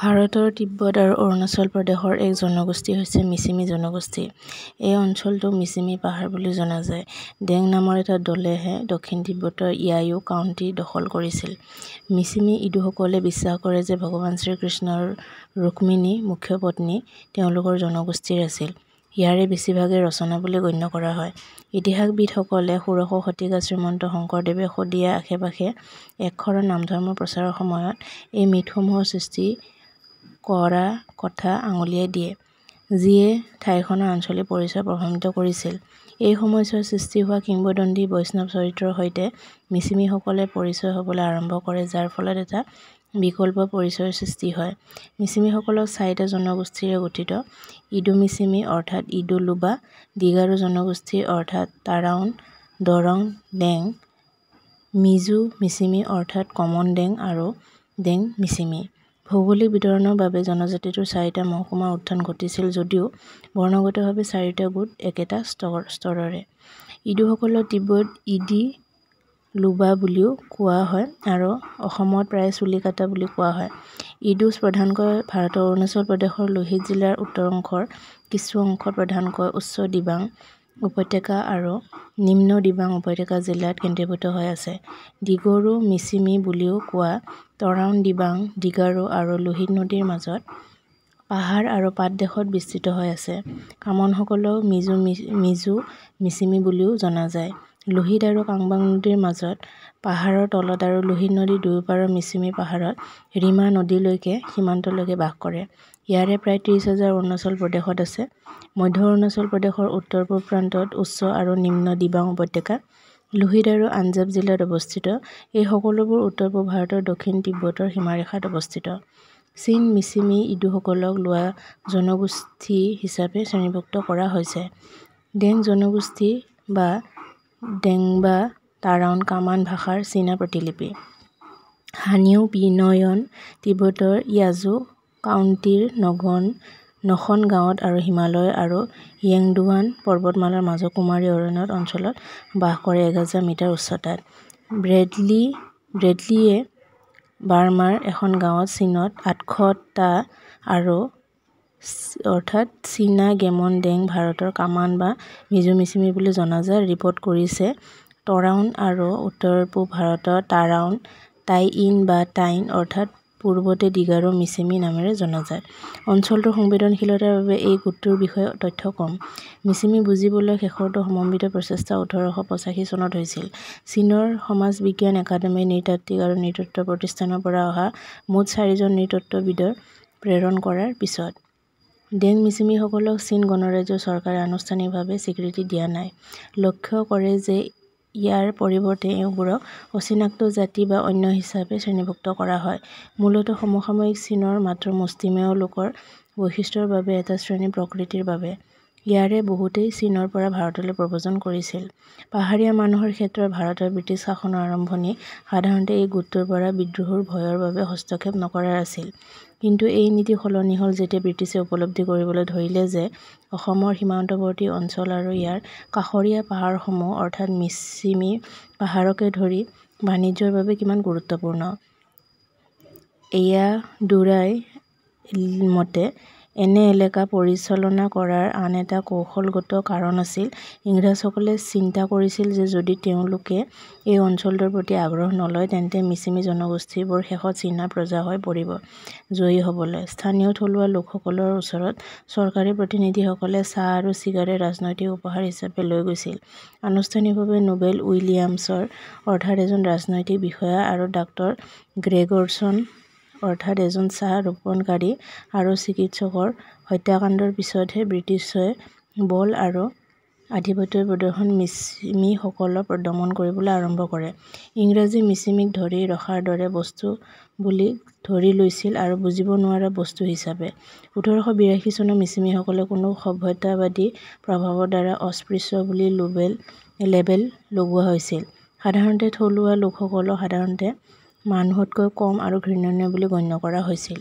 ভাৰতৰ তিব্বত আৰু অৰুণাচল প্ৰদেশৰ এক জনগোষ্ঠী হৈছে মিচিমি জনগোষ্ঠী। এই অঞ্চলটোক মিচিমি পাহাৰ বুলি জনা যায়। ডেং নামৰ এটা দলেহে দক্ষিণ তিব্বতৰ য়ায়ু কাউণ্টি দখল কৰিছিল। মিচিমি ইডুসকলে বিশ্বাস কৰে যে ভগৱান শ্ৰীকৃষ্ণৰ ৰুক্মিণী মুখ্য পত্নী তেওঁলোকৰ জনগোষ্ঠীৰ আছিল। ইয়াৰে বেছিভাগে ৰচনা বুলি গণ্য কৰা হয়। ইতিহাসবিদসকলে ১৬শ শতিকাত শ্ৰীমন্ত শংকৰদেৱে শদিয়াৰ আশে-পাশে একশৰণ নামধৰ্ম প্ৰচাৰৰ সময়ত এই মিথসমূহৰ সৃষ্টি কৰা কথা আঙুলিয়াই দিয়ে, যিয়ে ঠাইখনৰ আঞ্চলিক পৰিচয় প্ৰভাৱিত কৰিছিল। এই সময়ছোৱাত সৃষ্টি হোৱা কিংবদন্তি বৈষ্ণৱ চৰিত্ৰৰ সৈতে মিচিমিসকলে পৰিচয় হ'বলৈ আৰম্ভ কৰে, যাৰ ফলত এটা বিকল্প পৰিচয়ৰ সৃষ্টি হয়। মিচিমিসকলক ৪টা জনগোষ্ঠীৰে গঠিত: ইডু মিচিমি অৰ্থাৎ ইডু লুবা, ডিগাৰু জনগোষ্ঠী অৰ্থাৎ তাৰাউন, দৰং, ডেং, মিজো মিচিমি অৰ্থাৎ কমন ডেং আৰু ডেং মিচিমি। ভৌগোলিক বিতৰণৰ বাবে জনজাতিটোৰ ৪টা মহকুমাৰ উত্থান ঘটিছিল যদিও বৰ্ণগতভাৱে ৪টা গোট একেটা স্তৰৰে। ইডুসকলক তিব্বতত ইডি লুবা বুলিও কোৱা হয় আৰু অসমত প্ৰায় চুলিকাটা বুলি কোৱা হয়। ইডুছ প্ৰধানকৈ ভাৰতৰ অৰুণাচল প্ৰদেশৰ লোহিত জিলাৰ উত্তৰ অংশৰ কিছু অংশত প্ৰধানকৈ উচ্চ দিবাং উপত্যকা আৰু নিম্ন দিবাং উপত্যকা জিলাত কেন্দ্ৰীভূত হৈ আছে। ডিগৰু মিচিমি বুলিও কোৱা তৰাউন দিবাং, ডিগাৰু আৰু লোহিত নদীৰ মাজত পাহাৰ আৰু পাদদেশত বিস্তৃত হৈ আছে। কামনসকলক মিজো মিচিমি বুলিও জনা যায়। লোহিত আৰু কাংবাং নদীৰ মাজত পাহাৰৰ তলত আৰু লোহিত নদীৰ দুয়োপাৰৰ মিচিমি পাহাৰত ৰিমা নদীলৈকে সীমান্তলৈকে বাস কৰে। ইয়াৰে প্ৰায় ৩০,০০০ অৰুণাচল প্ৰদেশত আছে। মধ্য অৰুণাচল প্ৰদেশৰ উত্তৰ-পূব প্ৰান্তত উচ্চ আৰু নিম্ন দিবাং উপত্যকা, লোহিত আৰু আঞ্জাৱ জিলাত অৱস্থিত। এই সকলোবোৰ উত্তৰ-পূব ভাৰতৰ দক্ষিণ তিব্বতৰ সীমাৰেখাত অৱস্থিত। চীন মিচিমি ইডুসকলক লোৱা জনগোষ্ঠী হিচাপে শ্ৰেণীভুক্ত কৰা হৈছে। ডেং জনগোষ্ঠী বা ডেংবা তাৰাউন কামান ভাষাৰ চীনা প্ৰতিলিপি। হানিউ পিনয়ন তিব্বতৰ ইয়াজু কাউণ্টিৰ নখন গাঁৱত আৰু হিমালয় আৰু য়েংডুৱান পৰ্বতমালাৰ মাজৰ কুমাৰী অৰণ্য অঞ্চলত বাস কৰে ১০০০ মিটাৰ উচ্চতাত। ব্ৰেডলিয়ে বাৰ্মাৰ এখন গাঁৱত চীনত ৮০০ টা আৰু অৰ্থাৎ চীনা গেমন ডেং ভাৰতৰ কামান বা মিজো মিচিমি বুলি জনা যায় ৰিপৰ্ট কৰিছে। তৰাউন আৰু উত্তৰ-পূব ভাৰতৰ তাৰাউন, টাই ইন বা টাইন অৰ্থাৎ পূৰ্বতে ডিগাৰু মিচিমি নামেৰে জনাজাত। অঞ্চলটোৰ সংবেদনশীলতাৰ বাবে এই গোটটোৰ বিষয়ে তথ্য কম। মিচিমি বুজিবলৈ শেষৰটো সমন্বিত প্ৰচেষ্টা ১৮৮৫ চনত হৈছিল। চীনৰ সমাজ বিজ্ঞান একাডেমী নৃতাত্ত্বিক আৰু নৃতত্ত্ব প্ৰতিষ্ঠানৰ পৰা অহা মুঠ ৪জন নৃতত্ত্ববিদৰ প্ৰেৰণ কৰাৰ পিছত। ডেং মিচিমিসকলক চীন গণৰাজ্য চৰকাৰে আনুষ্ঠানিকভাৱে স্বীকৃতি দিয়া নাই, লক্ষ্য কৰে যে ইয়াৰ পৰিৱৰ্তে এইবোৰক অচিনাক্ত জাতি বা অন্য হিচাপে শ্ৰেণীভুক্ত কৰা হয়, মূলতঃ সমসাময়িক চীনৰ মাত্ৰ মুষ্টিমেয় লোকৰ বৈশিষ্ট্যৰ বাবে এটা শ্ৰেণী প্ৰকৃতিৰ বাবে। ইয়াৰে বহুতেই চীনৰ পৰা ভাৰতলৈ প্ৰব্ৰজন কৰিছিল। পাহাৰীয়া মানুহৰ ক্ষেত্ৰত ভাৰতৰ ব্ৰিটিছ শাসনৰ আৰম্ভণি সাধাৰণতে এই গোটটোৰ পৰা বিদ্ৰোহৰ ভয়ৰ বাবে হস্তক্ষেপ নকৰাৰ আছিল। কিন্তু এই নীতি সলনি হ'ল যেতিয়া ব্ৰিটিছে উপলব্ধি কৰিবলৈ ধৰিলে যে অসমৰ সীমান্তৱৰ্তী অঞ্চল আৰু ইয়াৰ কাষৰীয়া পাহাৰসমূহ অৰ্থাৎ মিচিমি পাহাৰকে ধৰি বাণিজ্যৰ বাবে কিমান গুৰুত্বপূৰ্ণ। এয়াদুৰাই মতে এনে এলেকা পৰিচালনা কৰাৰ আন এটা কৌশলগত কাৰণ আছিল ইংৰাজসকলে চিন্তা কৰিছিল যে যদি তেওঁলোকে এই অঞ্চলটোৰ প্ৰতি আগ্ৰহ নলয় তেন্তে মিচিমি জনগোষ্ঠীবোৰ শেষত চীনা প্ৰজা হৈ পৰিব। জয়ী হ'বলৈ স্থানীয় থলুৱা লোকসকলৰ ওচৰত চৰকাৰী প্ৰতিনিধিসকলে চাহ আৰু চিগাৰেট ৰাজনৈতিক উপহাৰ হিচাপে লৈ গৈছিল। আনুষ্ঠানিকভাৱে নোবেল উইলিয়ামছৰ অৰ্থাৎ এজন ৰাজনৈতিক বিষয়া আৰু ডাক্তৰ গ্ৰেগৰছন অৰ্থাৎ এজন চাহ ৰোপণকাৰী আৰু চিকিৎসকৰ হত্যাকাণ্ডৰ পিছতহে ব্ৰিটিছে বল আৰু আধিপত্যৰ প্ৰদৰ্শন মিচিমিসকলক দমন কৰিবলৈ আৰম্ভ কৰে। ইংৰাজী মিচিমিক ধৰি ৰখাৰ দৰে বস্তু বুলি ধৰি লৈছিল আৰু বুজিব নোৱাৰা বস্তু হিচাপে। ১৮৮২ চনত মিচিমিসকলে কোনো সভ্যতাবাদী প্ৰভাৱৰ দ্বাৰা অস্পৃশ্য বুলি লেবেল লগোৱা হৈছিল। সাধাৰণতে থলুৱা লোকসকলক সাধাৰণতে মানুহতকৈ কম আৰু ঘৃণনীয় বুলি গণ্য কৰা হৈছিল।